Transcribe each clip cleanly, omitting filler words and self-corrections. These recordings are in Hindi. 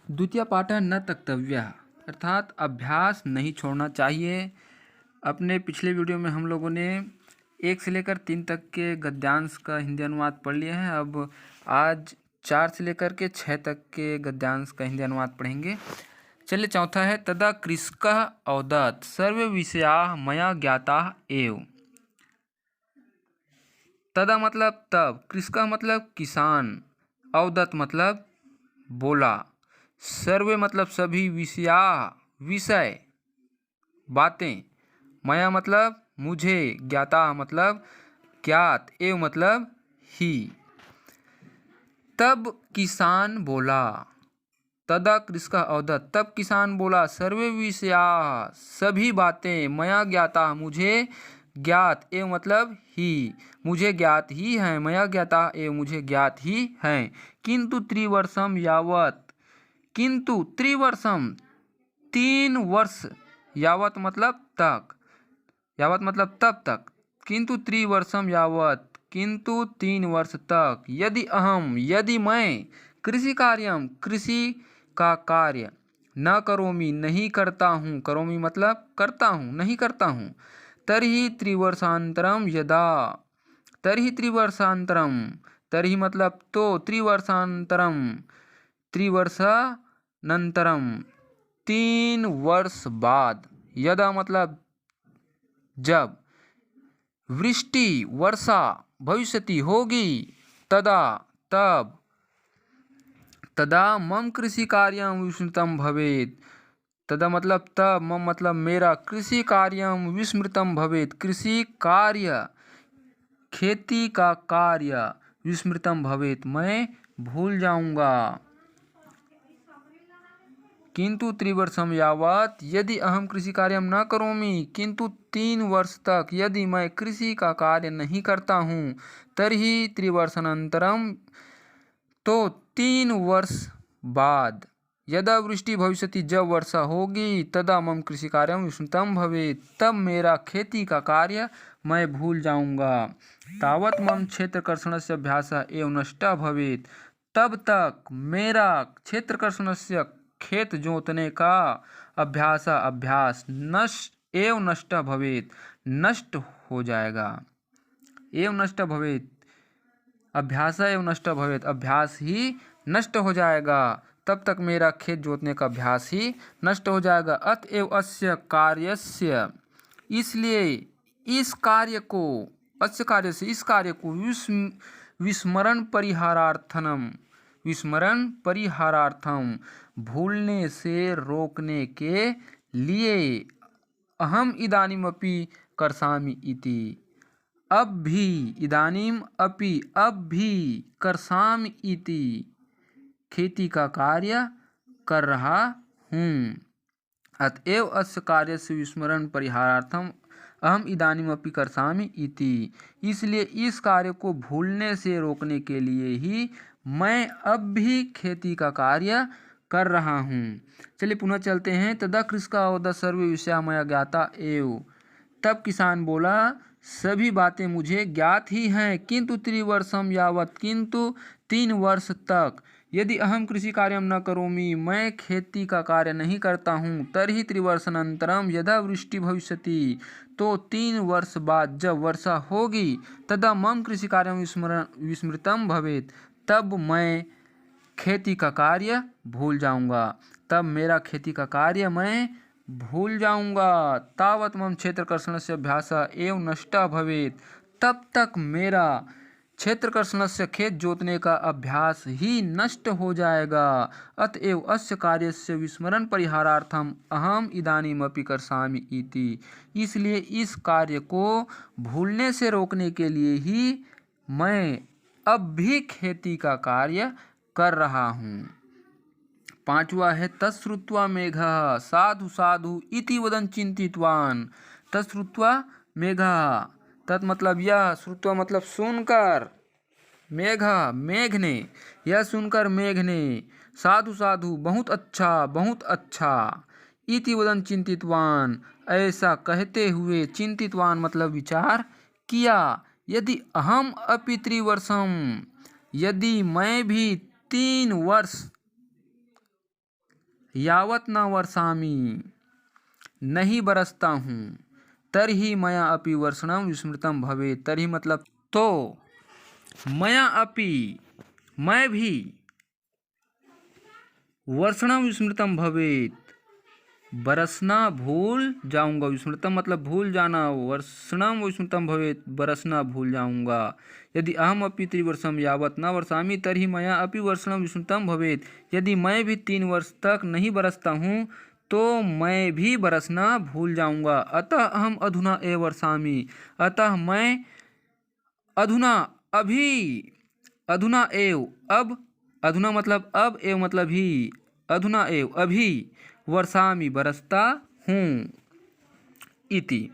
द्वितीय पाठ न तक्तव्यः अर्थात अभ्यास नहीं छोड़ना चाहिए। अपने पिछले वीडियो में हम लोगों ने 1 से लेकर 3 तक के गद्यांश का हिंदी अनुवाद पढ़ लिया है। अब आज 4 से लेकर के 6 तक के गद्यांश का हिंदी अनुवाद पढ़ेंगे। चलिए, चौथा है तदा कृषकः अवदत् सर्वे विषयाः मया ज्ञाताः एव। तदा मतलब तब, कृषकः मतलब किसान, अवदत् मतलब बोला, सर्वे मतलब सभी, विषया विषय बातें, मया मतलब मुझे, ज्ञाता मतलब ज्ञात, एव मतलब ही। तब किसान बोला, तदा कृषकः अवदत् तब किसान बोला, सर्वे विषया सभी बातें, मया ज्ञाता मुझे ज्ञात, एव मतलब ही, मुझे ज्ञात ही हैं, मया ज्ञाता एव मुझे ज्ञात ही हैं। किंतु त्रिवर्षम यावत, किंतु त्रिवर्षम 3 वर्ष, यावत मतलब तक, यावत मतलब तब तक, किंतु त्रिवर्षम यावत किंतु 3 वर्ष तक, यदि अहम यदि मैं, कृषि कार्यम कृषि का कार्य, न करोमि नहीं करता हूँ, करोमि मतलब करता हूँ, नहीं करता हूँ, तर्हि त्रिवर्षांतरम यदा, तर्हि त्रिवर्षांतरम, तर्हि मतलब तो, त्रिवर्षांतरम त्रिवर्षानंतरम 3 वर्ष बाद, यदा मतलब जब, वृष्टि वर्षा भविष्यति होगी, तदा तब, तदा मम कृषि कार्यम विस्मृतम भवेत्, तदा मतलब तब, मम मतलब मेरा, कृषि कार्यम विस्मृतम भवेत् कृषि कार्य, खेती का कार्य, विस्मृतम भवेत् मैं भूल जाऊंगा। किंतु त्रिवर्षम यावत यदि अहम कृषि कार्यम न करोमि, किंतु 3 वर्ष तक यदि मैं कृषि का कार्य नहीं करता हूँ, तर्हि त्रिवर्षानंतरम तो 3 वर्ष बाद, यदा वृष्टि भविष्यति जब वर्षा होगी, तदा मम कृषि कार्यम विस्मृतम भवेत् तब मेरा खेती का कार्य मैं भूल जाऊंगा। तावत मम क्षेत्रकर्षणस्य अभ्यासः एव नष्टः भवेत् तब तक मेरा क्षेत्रकर्षणस्य खेत जोतने का अभ्यास नष्ट भवेत् नष्ट हो जाएगा, एव नष्ट भवेत् अभ्यास एव नष्ट भवेत् अभ्यास ही नष्ट हो जाएगा, तब तक मेरा खेत जोतने का अभ्यास ही नष्ट हो जाएगा। अतएव अस्य कार्यस्य, इसलिए इस कार्य को, अस्य कार्य से इस कार्य को, विस्मरण परिहारार्थम, विस्मरण परिहारार्थम भूलने से रोकने के लिए, अहम इदानीमपि कर्षामि इति, अब भी, इदानीम अपि अब भी, कर्षामि इति खेती का कार्य कर रहा हूँ। अतएव अस्य कार्यस्य विस्मरण परिहारार्थम अहम इदानीमपि कर्षामि इति, इसलिए इस कार्य को भूलने से रोकने के लिए ही मैं अब भी खेती का कार्य कर रहा हूँ। चलिए पुनः चलते हैं। तदा कृषकः अवदत् सर्वे विषया मया ज्ञाता एव, तब किसान बोला सभी बातें मुझे ज्ञात ही हैं, किंतु त्रिवर्षम यावत किंतु 3 वर्ष तक, यदि अहम कृषि कार्यम न करोमि मैं खेती का कार्य नहीं करता हूँ, तर्हि त्रिवर्षानंतरम यदा वृष्टि भविष्यति तो 3 वर्ष बाद जब वर्षा होगी, तदा मम कृषि कार्यम विस्मृतम भवेत् तब मैं खेती का कार्य भूल जाऊंगा, तब मेरा खेती का कार्य मैं भूल जाऊंगा। तावत मम क्षेत्रकर्षणस्य अभ्यासः एव नष्टः भवेत् तब तक मेरा क्षेत्रकर्षणस्य खेत जोतने का अभ्यास ही नष्ट हो जाएगा। अतएव अस्य कार्यस्य विस्मरण परिहारार्थम अहम इदानीमपि कर्षामि इति, इसलिए इस कार्य को भूलने से रोकने के लिए ही मैं अब भी खेती का कार्य कर रहा हूँ। 5वां है तच्छ्रुत्वा मेघः साधु साधु इति वदन् चिन्तितवान्। तच्छ्रुत्वा मेघः, तत् मतलब यह, श्रुत्वा मतलब सुनकर, मेघ मेघ ने, यह सुनकर मेघ ने, साधु साधु बहुत अच्छा, इति वदन् चिंतितवान ऐसा कहते हुए, चिंतितवान मतलब विचार किया, यदि अहम अपि त्रिवर्षम, यदि मैं भी 3 वर्ष यावत न वर्षामि नहीं बरसता हूँ तर्हि मया अपि वर्षणं विस्मृतं भवेत्। तर्हि मतलब तो मया अपि मैं भी वर्षणं विस्मृतं भवेत् बरसना भूल जाऊंगा। विस्मृतम मतलब भूल जाना, वर्षणं विस्मृतं भवेत् बरसना भूल जाऊंगा। यदि अहम अपि त्रिवर्षं यावत् न वर्षामि तर्हि मया अपि वर्षणं विस्मृतं भवेत्। यदि मैं भी 3 वर्ष तक नहीं बरसता हूँ तो मैं भी बरसना भूल जाऊंगा। अतः अहम अधुना एव वर्षामि, अतः मैं अधुना अभी, अधुना एव अब, अधुना मतलब अब, एव मतलब ही, अधुना एव अभी वर्षामि बरसता हूँ इति।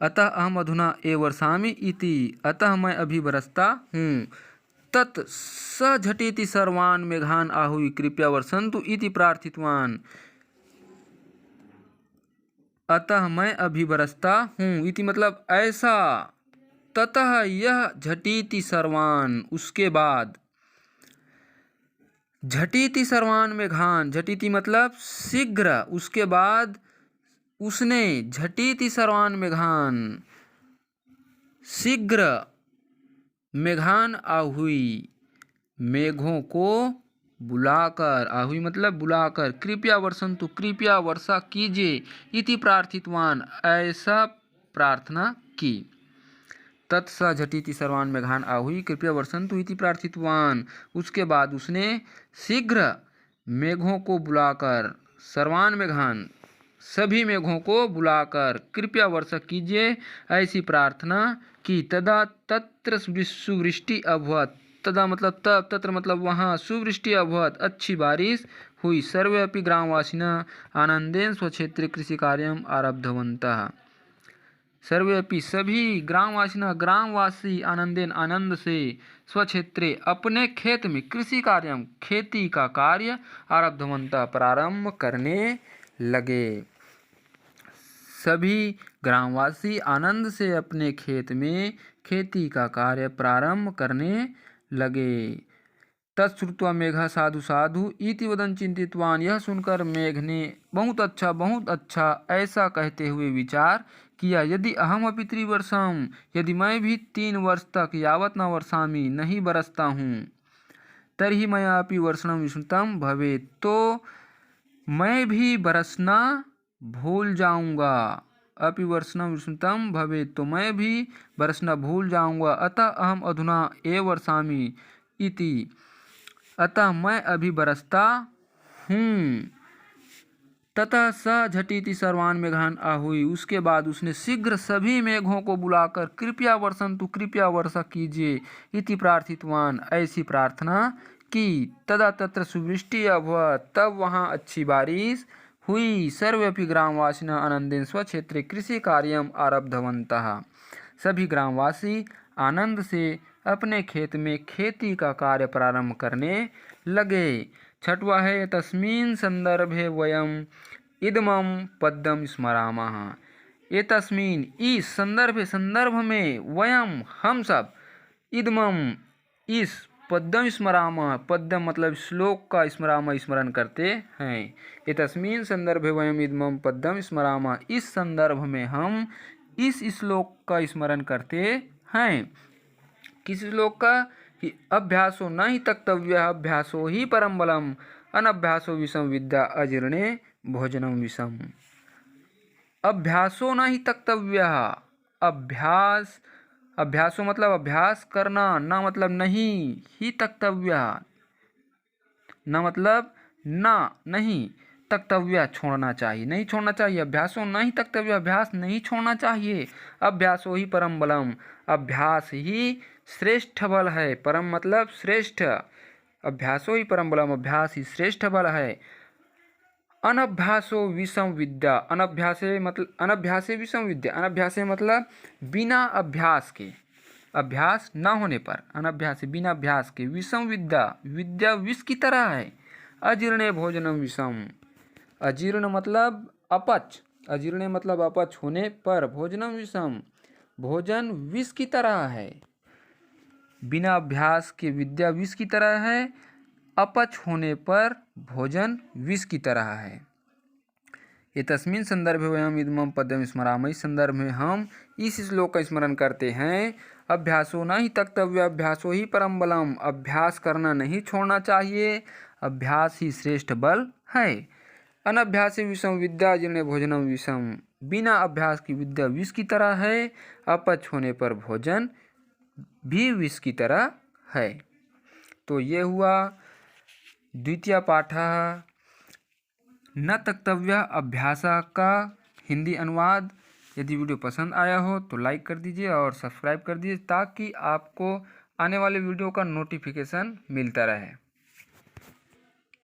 अतः अहम अधुना एव वर्षामि इति, अतः मैं अभी बरसता हूँ। तत् स झटिति सर्वान् मेघान् आहूय कृपया वर्षन्तु इति प्रार्थितवान्। अतः मैं अभी बरसता हूँ इति मतलब ऐसा। ततः यह झटिति सर्वान् उसके बाद, झटिति सर्वान् मेघान्, झटिति मतलब शीघ्र, उसके बाद उसने, झटिति सर्वान् मेघान् शीघ्र, मेघान आहूय मेघों को बुलाकर, आहूय मतलब बुलाकर, कृपया वर्षन्तु कृपया वर्षा कीजिए, इति प्रार्थितवान ऐसा प्रार्थना की। तत्स झटिति सर्वान् मेघान् आहूय कृपया वर्षन्तु इति प्रार्थितवान, उसके बाद उसने शीघ्र मेघों को बुलाकर, सर्वान् मेघान् सभी मेघों को बुलाकर, कृपया वर्षा कीजिए ऐसी प्रार्थना की। तदा तत्र सुवृष्टि अभवत्, तदा मतलब तब, तत्र मतलब वहाँ, सुवृष्टि अभवत् अच्छी बारिश हुई। सर्वे अपि ग्रामवासिनः आनंदेन स्वक्षेत्रे कृषि कार्यम् आरब्धवन्तः। सर्वे अपि सभी ग्रामवासिनः, ग्रामवासी आनंदेन आनंद से, स्वक्षेत्रे अपने खेत में, कृषि कार्यम खेती का कार्य, आरब्धवन्तः प्रारंभ करने लगे। सभी ग्रामवासी आनंद से अपने खेत में खेती का कार्य प्रारंभ करने लगे। तत्श्रुत्वा मेघः साधु साधु इति वदन् चिंतितवान, यह सुनकर मेघ ने बहुत अच्छा ऐसा कहते हुए विचार किया। यदि अहम अपि त्रिवर्षम, यदि मैं भी 3 वर्ष तक, यावत् न वर्षामि नहीं बरसता हूँ, तर्हि मया अपि वर्षणं विस्मृतं भवेत् तो मैं भी बरसना भूल जाऊंगा। अपि वर्षणं विस्मृतं भवेत् तो मैं भी बरसना भूल जाऊंगा। अतः अहम अधुना एव वर्षामि इति, अतः मैं अभी बरसता हूँ। ततः स झटिति सर्वान् मेघान् आहूय, उसके बाद उसने शीघ्र सभी मेघों को बुलाकर कृपया वर्षन्तु कृपया वर्षा कीजिए इति प्रार्थितवान ऐसी प्रार्थना की। तदा तत्र सुवृष्टि अभवत्, तब वहाँ अच्छी बारिश हुई। सर्वेपि ग्रामवासिनः आनंदेन स्वक्षेत्रे कृषि कार्यम् आरब्धवन्तः, सभी ग्रामवासी आनंद से अपने खेत में खेती का कार्य प्रारंभ करने लगे। छठवा है तस्मिन् संदर्भे वयम् इदमं पद्यं स्मरामः। एतस्मिन् इस संदर्भ में वयम हम सब इदमं इस पद्यम स्मरामः, पद्यम मतलब श्लोक का स्मरामः स्मरण करते हैं। एतस्मिन् संदर्भे वयम इदमं पद्यम स्मरामः, इस संदर्भ में हम इस श्लोक का स्मरण करते हैं। किस श्लोक का? कि अभ्यासो न ही तक्तव्यः अभ्यासो ही परम बलम अनभ्यासो विषम विद्या अजीर्णे भोजनम विषम। अभ्यासो न ही तक्तव्यः, अभ्यास, अभ्यासो मतलब अभ्यास करना, ना मतलब नहीं, ही तक्तव्यः ना मतलब ना नहीं, तक्तव्य छोड़ना चाहिए, नहीं छोड़ना चाहिए। अभ्यासो नहीं तक्तव्य, अभ्यास नहीं छोड़ना चाहिए। अभ्यासो ही परम बलम, अभ्यास ही श्रेष्ठ बल है। परम मतलब श्रेष्ठ, अभ्यासो ही परम बलम, अभ्यास ही श्रेष्ठ बल है। अनभ्यासो विषम विद्या, अनभ्यासे मतलब अनभ्यासे विषम विद्या, अनभ्यासे मतलब बिना अभ्यास के, अभ्यास न होने पर, अनभ्यास बिना अभ्यास के, विषम विद्या, विद्या विष की तरह है। अजीर्णे भोजनम विषम, अजीर्ण मतलब अपच, अजीर्णे मतलब अपच होने पर, भोजनम विषम भोजन विष की तरह है। बिना अभ्यास के विद्या विष की तरह है। अपच होने पर भोजन विष की तरह है। एतस्मिन् संदर्भे वयम् इदमं पद्यं स्मरामः। इस संदर्भ में हम इस श्लोक का स्मरण करते हैं। अभ्यासो न हि त्यक्तव्य अभ्यासो ही परम बलम। अभ्यास करना नहीं छोड़ना चाहिए, अभ्यास ही श्रेष्ठ बल है। अनभ्यासे विषम विद्या जिन्हें भोजनम विषम। बिना अभ्यास की विद्या विष की तरह है, अपच होने पर भोजन भी विष की तरह है। तो ये हुआ द्वितीय पाठः न त्यक्तव्य अभ्यासा का हिंदी अनुवाद। यदि वीडियो पसंद आया हो तो लाइक कर दीजिए और सब्सक्राइब कर दीजिए ताकि आपको आने वाले वीडियो का नोटिफिकेशन मिलता रहे।